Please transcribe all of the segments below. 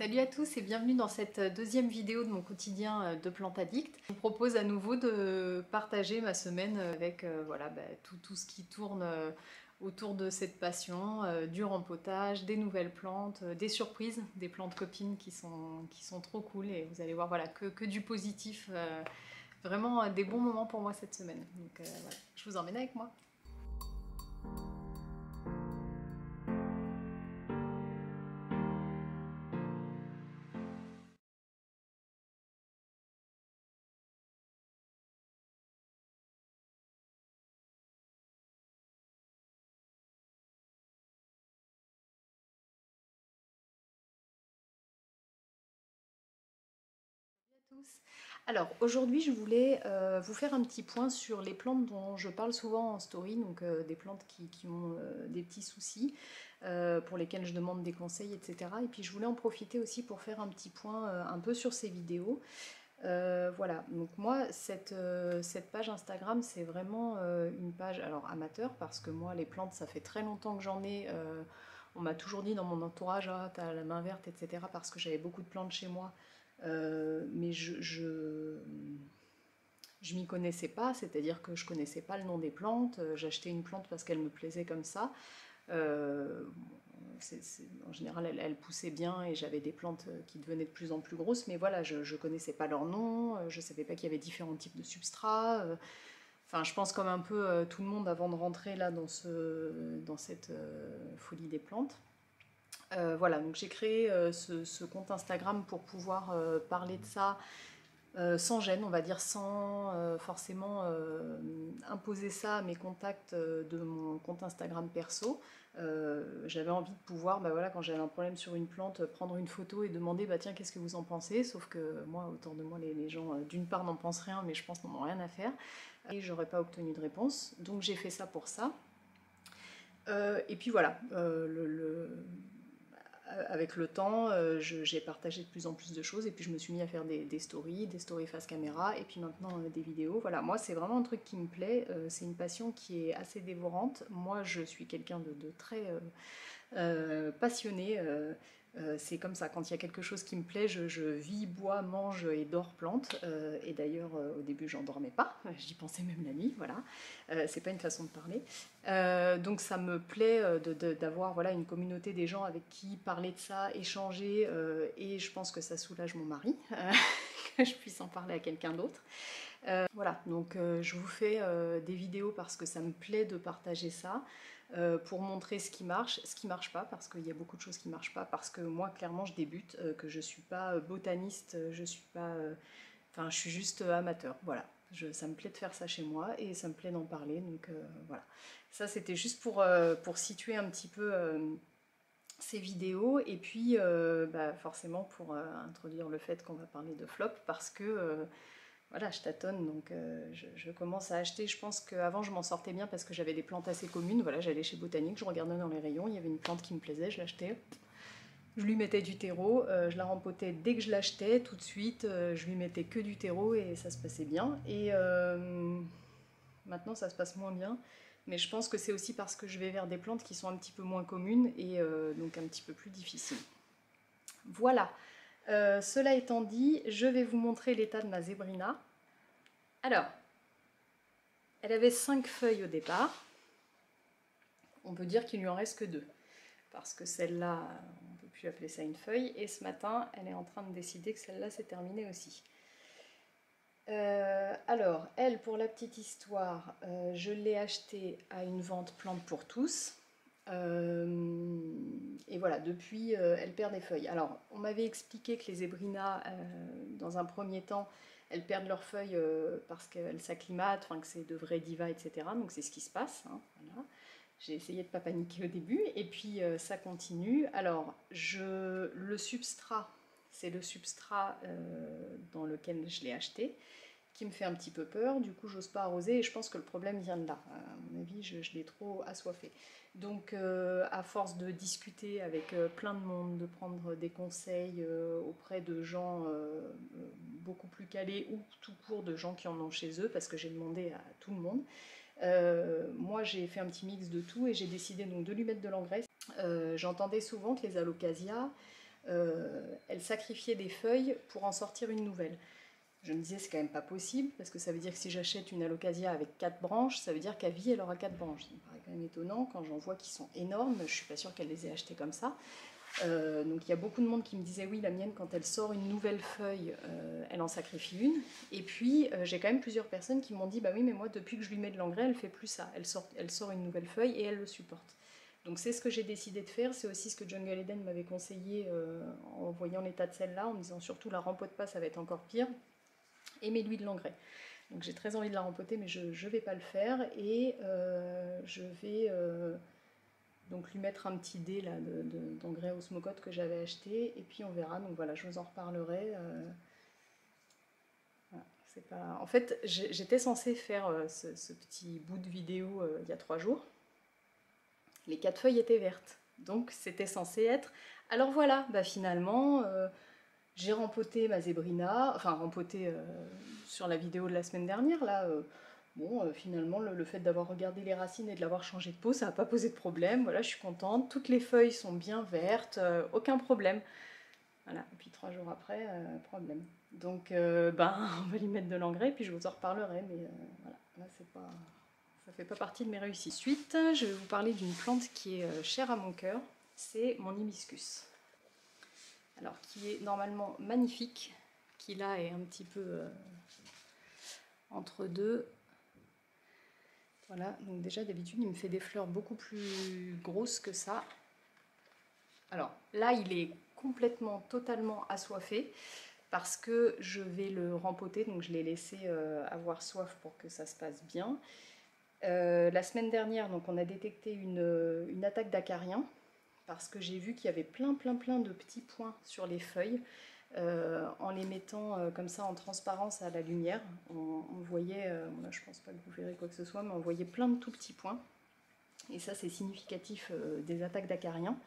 Salut à tous et bienvenue dans cette deuxième vidéo de mon quotidien de plante addict. Je vous propose à nouveau de partager ma semaine avec voilà, tout ce qui tourne autour de cette passion, du rempotage, des nouvelles plantes, des surprises, des plantes copines qui sont trop cool et vous allez voir voilà, que du positif, vraiment des bons moments pour moi cette semaine. Donc voilà, je vous emmène avec moi. Tous. Alors aujourd'hui je voulais vous faire un petit point sur les plantes dont je parle souvent en story, donc des plantes qui ont des petits soucis, pour lesquels je demande des conseils, etc. Et puis je voulais en profiter aussi pour faire un petit point un peu sur ces vidéos. Voilà, donc moi cette page Instagram c'est vraiment une page alors amateur parce que moi les plantes ça fait très longtemps que j'en ai. On m'a toujours dit dans mon entourage, ah, t'as la main verte, etc. parce que j'avais beaucoup de plantes chez moi. Mais je m'y connaissais pas, c'est-à-dire que je connaissais pas le nom des plantes, j'achetais une plante parce qu'elle me plaisait comme ça. Euh, en général, elle poussait bien et j'avais des plantes qui devenaient de plus en plus grosses, mais voilà, je ne connaissais pas leur nom, je savais pas qu'il y avait différents types de substrats. Enfin, je pense comme un peu tout le monde avant de rentrer là dans cette folie des plantes. Voilà, donc j'ai créé ce compte Instagram pour pouvoir parler de ça sans gêne, on va dire, sans forcément imposer ça à mes contacts de mon compte Instagram perso. J'avais envie de pouvoir, bah voilà, quand j'avais un problème sur une plante, prendre une photo et demander, bah tiens, qu'est-ce que vous en pensez? Sauf que moi, autour de moi, les gens, d'une part, n'en pensent rien, mais je pense n'en ont rien à faire. Et j'aurais pas obtenu de réponse. Donc j'ai fait ça pour ça. Et puis voilà, avec le temps, j'ai partagé de plus en plus de choses et puis je me suis mis à faire des stories face caméra et puis maintenant des vidéos. Voilà, moi c'est vraiment un truc qui me plaît, c'est une passion qui est assez dévorante. Moi je suis quelqu'un de très passionné. C'est comme ça, quand il y a quelque chose qui me plaît, je vis, bois, mange et dors plante. Et d'ailleurs, au début, j'en dormais pas, j'y pensais même la nuit, voilà. C'est pas une façon de parler. Donc ça me plaît d'avoir voilà, une communauté des gens avec qui parler de ça, échanger, et je pense que ça soulage mon mari, que je puisse en parler à quelqu'un d'autre. Voilà, donc je vous fais des vidéos parce que ça me plaît de partager ça, pour montrer ce qui marche pas, parce qu'il y a beaucoup de choses qui marchent pas, parce que moi clairement je débute, que je suis pas botaniste, je suis pas, enfin je suis juste amateur, voilà. Ça me plaît de faire ça chez moi et ça me plaît d'en parler, donc voilà. Ça c'était juste pour situer un petit peu ces vidéos et puis bah, forcément pour introduire le fait qu'on va parler de flop parce que voilà, je tâtonne, donc je commence à acheter. Je pense qu'avant, je m'en sortais bien parce que j'avais des plantes assez communes. Voilà, j'allais chez Botanique, je regardais dans les rayons, il y avait une plante qui me plaisait, je l'achetais. Je lui mettais du terreau, je la rempotais dès que je l'achetais, tout de suite, je lui mettais que du terreau et ça se passait bien. Et maintenant, ça se passe moins bien. Mais je pense que c'est aussi parce que je vais vers des plantes qui sont un petit peu moins communes et donc un petit peu plus difficiles. Voilà. Cela étant dit, je vais vous montrer l'état de ma zébrina. Alors, elle avait 5 feuilles au départ. On peut dire qu'il lui en reste que 2. Parce que celle-là, on ne peut plus appeler ça une feuille. Et ce matin, elle est en train de décider que celle-là, c'est terminé aussi. Alors, elle, pour la petite histoire, je l'ai achetée à une vente plante pour tous. Et voilà, depuis, elle perd des feuilles. Alors, on m'avait expliqué que les zébrinas, dans un premier temps, elles perdent leurs feuilles parce qu'elles s'acclimatent, enfin que c'est de vrais divas, etc. Donc c'est ce qui se passe. Hein, voilà. J'ai essayé de ne pas paniquer au début, et puis ça continue. Alors, le substrat, c'est le substrat dans lequel je l'ai acheté, qui me fait un petit peu peur, du coup j'ose pas arroser et je pense que le problème vient de là. À mon avis, je l'ai trop assoiffé. Donc à force de discuter avec plein de monde, de prendre des conseils auprès de gens beaucoup plus calés ou tout court de gens qui en ont chez eux, parce que j'ai demandé à tout le monde, moi j'ai fait un petit mix de tout et j'ai décidé donc de lui mettre de l'engrais. J'entendais souvent que les alocasias elle sacrifiait des feuilles pour en sortir une nouvelle. Je me disais, c'est quand même pas possible, parce que ça veut dire que si j'achète une alocasia avec 4 branches, ça veut dire qu'à vie, elle aura 4 branches. Ça me paraît quand même étonnant, quand j'en vois qui sont énormes, je suis pas sûre qu'elle les ait achetées comme ça. Donc il y a beaucoup de monde qui me disait, oui, la mienne, quand elle sort une nouvelle feuille, elle en sacrifie une. Et puis, j'ai quand même plusieurs personnes qui m'ont dit, bah oui, mais moi, depuis que je lui mets de l'engrais, elle fait plus ça. Elle sort une nouvelle feuille et elle le supporte. Donc c'est ce que j'ai décidé de faire, c'est aussi ce que Jungle Eden m'avait conseillé en voyant l'état de celle-là, en me disant surtout la rempote pas, ça va être encore pire. Et mets-lui de l'engrais. Donc j'ai très envie de la rempoter, mais je ne vais pas le faire. Et je vais donc lui mettre un petit dé d'engrais osmocote que j'avais acheté. Et puis on verra. Donc voilà, je vous en reparlerai. Voilà, c'est pas... En fait, j'étais censée faire ce petit bout de vidéo il y a 3 jours. Les 4 feuilles étaient vertes. Donc c'était censé être... Alors voilà, bah finalement... j'ai rempoté ma zébrina, enfin rempoté sur la vidéo de la semaine dernière, là, finalement le fait d'avoir regardé les racines et de l'avoir changé de peau, ça n'a pas posé de problème, voilà, je suis contente, toutes les feuilles sont bien vertes, aucun problème. Voilà, et puis 3 jours après, problème. Donc on va lui mettre de l'engrais, puis je vous en reparlerai, mais voilà, là c'est pas... ça fait pas partie de mes réussites. Ensuite, je vais vous parler d'une plante qui est chère à mon cœur, c'est mon hibiscus. Alors, qui est normalement magnifique, qui là est un petit peu entre deux. Voilà, donc déjà d'habitude il me fait des fleurs beaucoup plus grosses que ça. Alors là il est complètement, totalement assoiffé parce que je vais le rempoter, donc je l'ai laissé avoir soif pour que ça se passe bien. La semaine dernière, donc, on a détecté une attaque d'acariens parce que j'ai vu qu'il y avait plein de petits points sur les feuilles. En les mettant comme ça en transparence à la lumière, on voyait, là je pense pas que vous verrez quoi que ce soit, mais on voyait plein de tout petits points. Et ça c'est significatif des attaques d'acariens.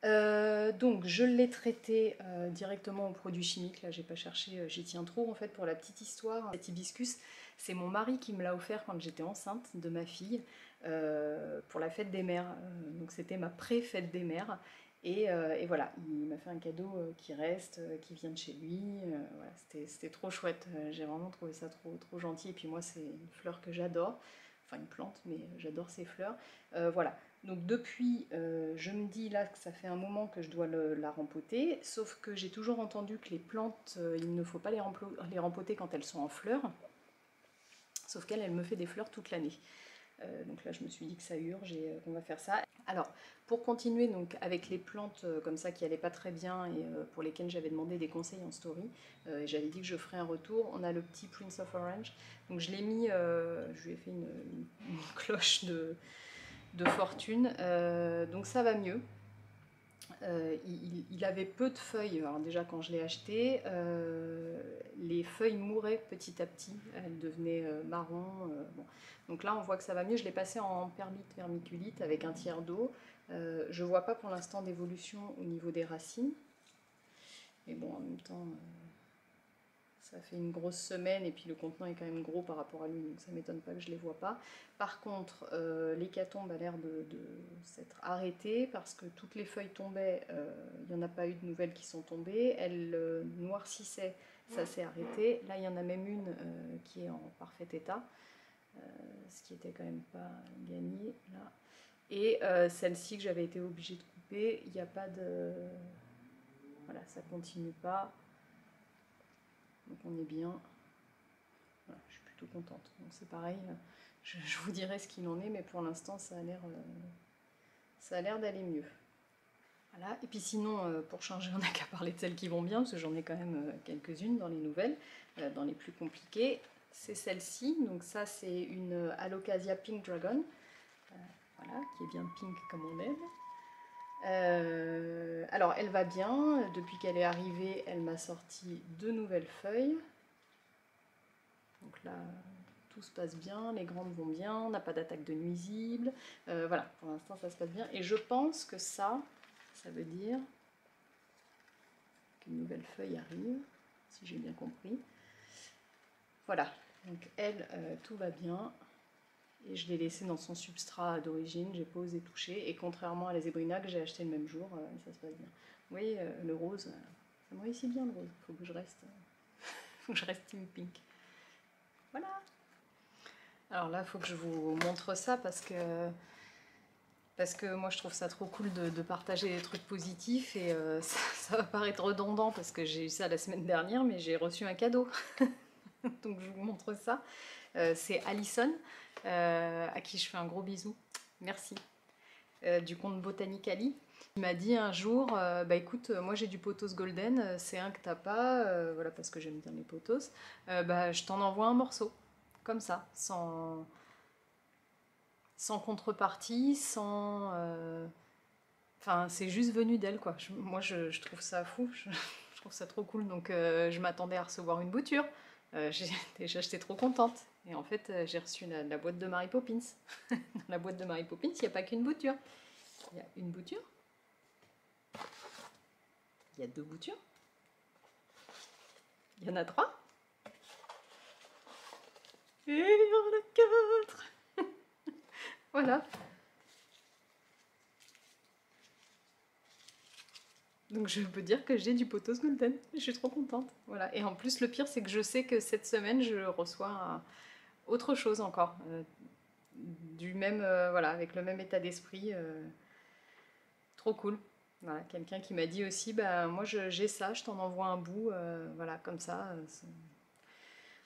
Donc je l'ai traité directement au produit chimique, là j'ai pas cherché, j'y tiens trop en fait pour la petite histoire. Cet hibiscus, c'est mon mari qui me l'a offert quand j'étais enceinte de ma fille pour la fête des mères, donc c'était ma pré-fête des mères. Et voilà, il m'a fait un cadeau qui reste, qui vient de chez lui, voilà, c'était trop chouette, j'ai vraiment trouvé ça trop gentil, et puis moi c'est une fleur que j'adore, enfin une plante, mais j'adore ces fleurs, voilà. Donc depuis, je me dis là que ça fait un moment que je dois la rempoter, sauf que j'ai toujours entendu que les plantes, il ne faut pas les rempoter quand elles sont en fleurs, sauf qu'elle, elle me fait des fleurs toute l'année. Donc là je me suis dit que ça urge et qu'on va faire ça. Alors pour continuer donc avec les plantes comme ça qui allaient pas très bien et pour lesquelles j'avais demandé des conseils en story, et j'avais dit que je ferais un retour, on a le petit Prince of Orange, donc je l'ai mis, je lui ai fait une cloche de fortune, donc ça va mieux. Il avait peu de feuilles, alors déjà quand je l'ai acheté, les feuilles mouraient petit à petit, elles devenaient marron, bon. Donc là on voit que ça va mieux, je l'ai passé en perlite vermiculite avec un tiers d'eau, je vois pas pour l'instant d'évolution au niveau des racines, mais bon en même temps ça fait une grosse semaine et puis le contenant est quand même gros par rapport à lui, donc ça m'étonne pas que je les vois pas. Par contre, l'hécatombe a l'air de s'être arrêtée parce que toutes les feuilles tombaient, il n'y en a pas eu de nouvelles qui sont tombées, elles noircissaient, ça s'est arrêté. Là, il y en a même une qui est en parfait état, ce qui était quand même pas gagné là. Et celle-ci que j'avais été obligée de couper, il n'y a pas de... Voilà, ça continue pas. Donc on est bien. Voilà, je suis plutôt contente. Donc c'est pareil, je vous dirai ce qu'il en est, mais pour l'instant ça a l'air d'aller mieux. Voilà. Et puis sinon, pour changer, on n'a qu'à parler de celles qui vont bien, parce que j'en ai quand même quelques-unes dans les nouvelles, dans les plus compliquées. C'est celle-ci, donc ça c'est une Alocasia Pink Dragon, voilà, qui est bien pink comme on aime. Alors elle va bien, depuis qu'elle est arrivée, elle m'a sorti 2 nouvelles feuilles. Donc là, tout se passe bien, les grandes vont bien, on n'a pas d'attaque de nuisibles. Voilà, pour l'instant ça se passe bien. Et je pense que ça veut dire qu'une nouvelle feuille arrive, si j'ai bien compris. Voilà, donc elle, tout va bien. Et je l'ai laissée dans son substrat d'origine, j'ai pas osé toucher. Et contrairement à la zébrina que j'ai acheté le même jour, ça se passe bien. Oui, le rose, ça me réussit bien le rose. Faut que je reste, faut que je reste team pink. Voilà. Alors là, il faut que je vous montre ça parce que moi je trouve ça trop cool de partager des trucs positifs et ça va paraître redondant parce que j'ai eu ça la semaine dernière, mais j'ai reçu un cadeau. Donc je vous montre ça. C'est Alison, à qui je fais un gros bisou. Merci. Du compte Botanicali. Il m'a dit un jour, bah écoute, moi j'ai du pothos golden, c'est un que t'as pas, voilà parce que j'aime bien les pothos, bah je t'en envoie un morceau, comme ça, sans contrepartie, sans... Enfin, c'est juste venu d'elle, quoi. Moi, je trouve ça fou, je trouve ça trop cool. Donc, je m'attendais à recevoir une bouture. Déjà, j'étais trop contente. Et en fait, j'ai reçu la boîte de Mary Poppins. Dans la boîte de Mary Poppins, il n'y a pas qu'une bouture. Il y a une bouture. Il y a 2 boutures. Il y en a 3. Et il y en a 4. Voilà. Donc je peux dire que j'ai du pothos golden. Je suis trop contente. Voilà. Et en plus, le pire, c'est que je sais que cette semaine, je reçois autre chose encore. Du même, voilà, avec le même état d'esprit. Trop cool. Voilà. Quelqu'un qui m'a dit aussi, bah moi j'ai ça, je t'en envoie un bout. Voilà, comme ça.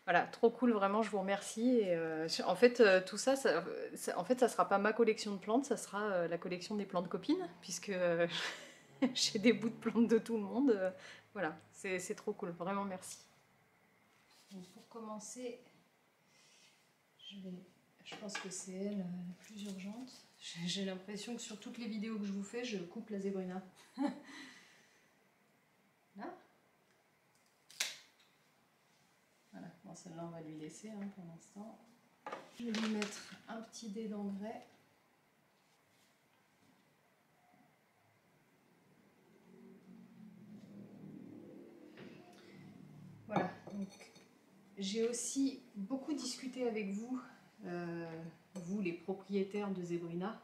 Voilà, trop cool, vraiment, je vous remercie. Et, en fait, tout ça, en fait, ça sera pas ma collection de plantes, ça sera la collection des plantes copines, puisque j'ai des bouts de plantes de tout le monde. Voilà, c'est trop cool, vraiment merci. Donc, pour commencer, je pense que c'est elle la plus urgente. J'ai l'impression que sur toutes les vidéos que je vous fais, je coupe la zébrina. Là. Voilà, bon, celle-là on va lui laisser hein, pour l'instant. Je vais lui mettre un petit dé d'engrais. Voilà, donc j'ai aussi beaucoup discuté avec vous, vous les propriétaires de zébrina,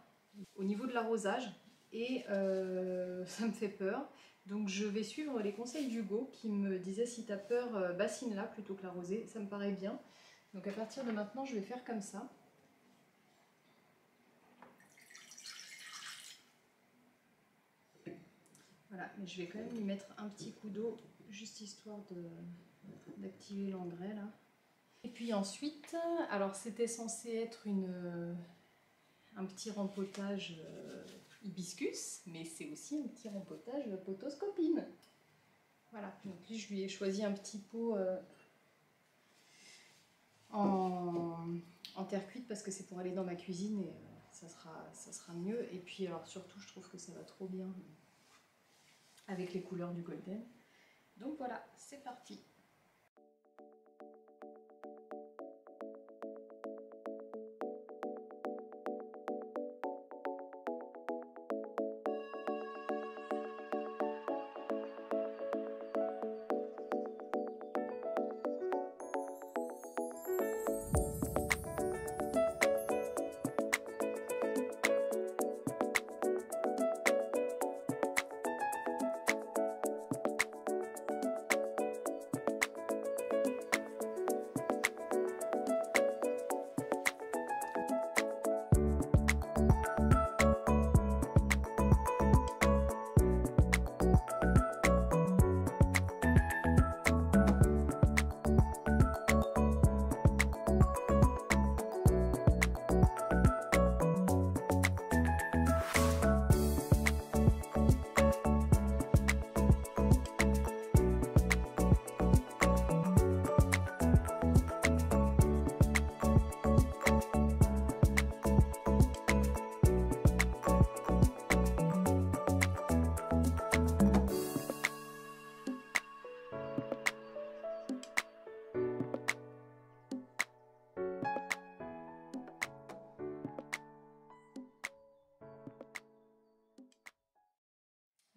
au niveau de l'arrosage, et ça me fait peur. Donc je vais suivre les conseils d'Hugo qui me disait si tu as peur, bassine-la plutôt que l'arroser, ça me paraît bien. Donc à partir de maintenant, je vais faire comme ça. Voilà, mais je vais quand même lui mettre un petit coup d'eau, juste histoire d'activer l'engrais là. Et puis ensuite, alors c'était censé être un petit rempotage hibiscus, mais c'est aussi un petit rempotage pothos-copine. Voilà, donc là je lui ai choisi un petit pot en terre cuite parce que c'est pour aller dans ma cuisine et ça sera mieux. Et puis alors surtout je trouve que ça va trop bien avec les couleurs du golden. Donc voilà, c'est parti.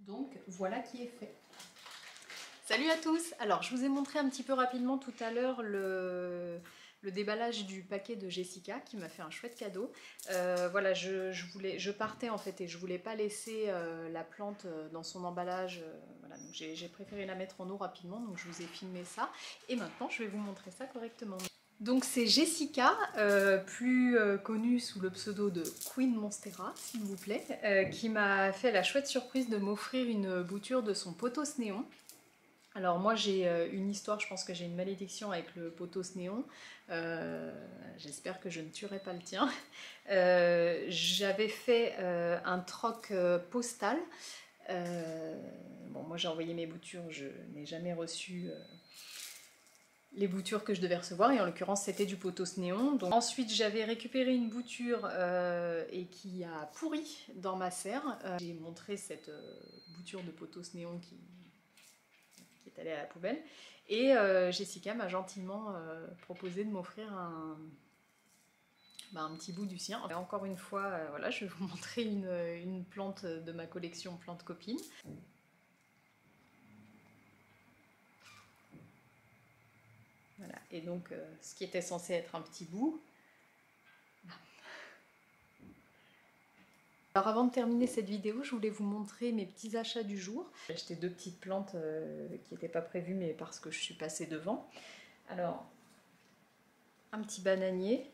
Donc voilà qui est fait. Salut à tous! Alors je vous ai montré un petit peu rapidement tout à l'heure le déballage du paquet de Jessica qui m'a fait un chouette cadeau. Voilà, je partais en fait et je voulais pas laisser la plante dans son emballage. Voilà, donc j'ai préféré la mettre en eau rapidement, donc je vous ai filmé ça. Et maintenant, je vais vous montrer ça correctement. Donc c'est Jessica, plus connue sous le pseudo de Queen Monstera, s'il vous plaît, qui m'a fait la chouette surprise de m'offrir une bouture de son pothos néon. Alors moi j'ai une histoire, je pense que j'ai une malédiction avec le pothos néon. J'espère que je ne tuerai pas le tien. J'avais fait un troc postal. Bon, moi j'ai envoyé mes boutures, je n'ai jamais reçu les boutures que je devais recevoir, et en l'occurrence c'était du pothos néon. Donc, ensuite j'avais récupéré une bouture et qui a pourri dans ma serre. J'ai montré cette bouture de pothos néon qui est allée à la poubelle, et Jessica m'a gentiment proposé de m'offrir un petit bout du sien. Et encore une fois, voilà, je vais vous montrer une plante de ma collection Plante Copine. Voilà. Et donc ce qui était censé être un petit bout. Alors avant de terminer cette vidéo, je voulais vous montrer mes petits achats du jour. J'ai acheté 2 petites plantes qui n'étaient pas prévues, mais parce que je suis passée devant. Alors, un petit bananier.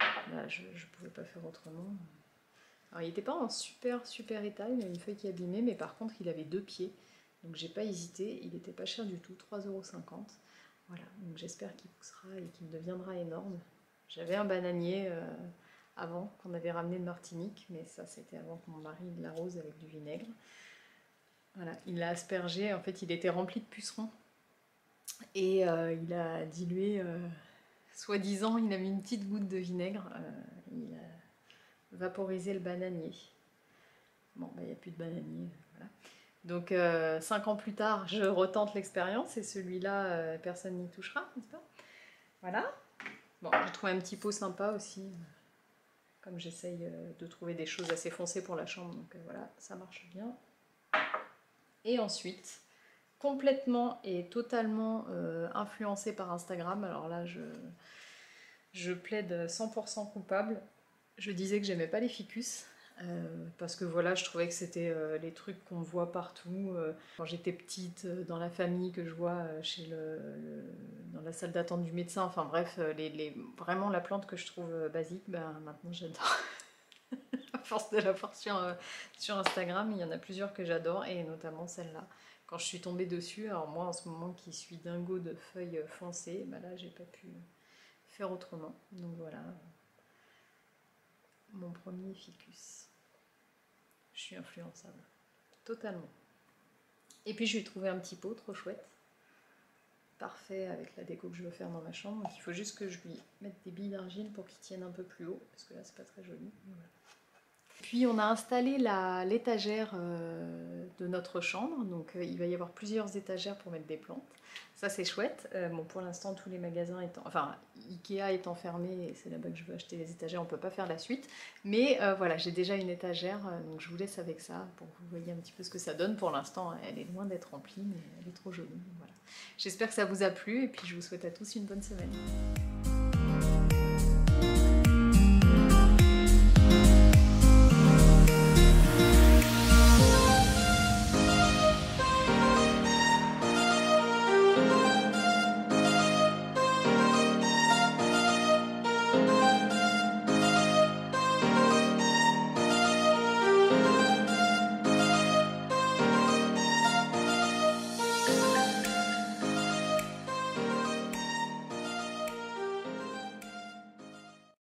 Là, je ne pouvais pas faire autrement. Alors, il n'était pas en super état, il a une feuille qui est abîmée, mais par contre, il avait 2 pieds. Donc j'ai pas hésité, il n'était pas cher du tout, 3,50 €. Voilà, donc j'espère qu'il poussera et qu'il deviendra énorme. J'avais un bananier avant, qu'on avait ramené de Martinique, mais ça c'était avant que mon mari l'arrose avec du vinaigre. Voilà, il l'a aspergé, en fait il était rempli de pucerons. Et il a dilué, soi-disant, il a mis une petite goutte de vinaigre, il a vaporisé le bananier. Bon, il n'y a plus de bananier, voilà. Donc 5 ans plus tard, je retente l'expérience et celui-là, personne n'y touchera, n'est-ce pas? Voilà. Bon, j'ai trouvé un petit pot sympa aussi, comme j'essaye de trouver des choses assez foncées pour la chambre, donc voilà, ça marche bien. Et ensuite, complètement et totalement influencée par Instagram, alors là je plaide 100% coupable. Je disais que j'aimais pas les ficus. Parce que voilà, je trouvais que c'était les trucs qu'on voit partout. Quand j'étais petite, dans la famille, que je vois dans la salle d'attente du médecin, enfin bref, vraiment la plante que je trouve basique, ben, maintenant j'adore. À force de la voir sur Instagram, il y en a plusieurs que j'adore, et notamment celle-là. Quand je suis tombée dessus, alors moi en ce moment qui suis dingo de feuilles foncées, ben là j'ai pas pu faire autrement. Donc voilà, mon premier ficus. Je suis influençable, totalement. Et puis je lui ai trouvé un petit pot trop chouette, parfait avec la déco que je veux faire dans ma chambre. Donc il faut juste que je lui mette des billes d'argile pour qu'il tienne un peu plus haut, parce que là c'est pas très joli. Voilà. Puis on a installé l'étagère de notre chambre, donc il va y avoir plusieurs étagères pour mettre des plantes. Ça c'est chouette. Bon, pour l'instant tous les magasins étant, enfin Ikea étant fermé, et c'est là-bas que je veux acheter les étagères, on peut pas faire la suite. Mais voilà, j'ai déjà une étagère, donc je vous laisse avec ça pour que vous voyez un petit peu ce que ça donne. Pour l'instant, elle est loin d'être remplie, mais elle est trop jolie. Voilà. J'espère que ça vous a plu, et puis je vous souhaite à tous une bonne semaine.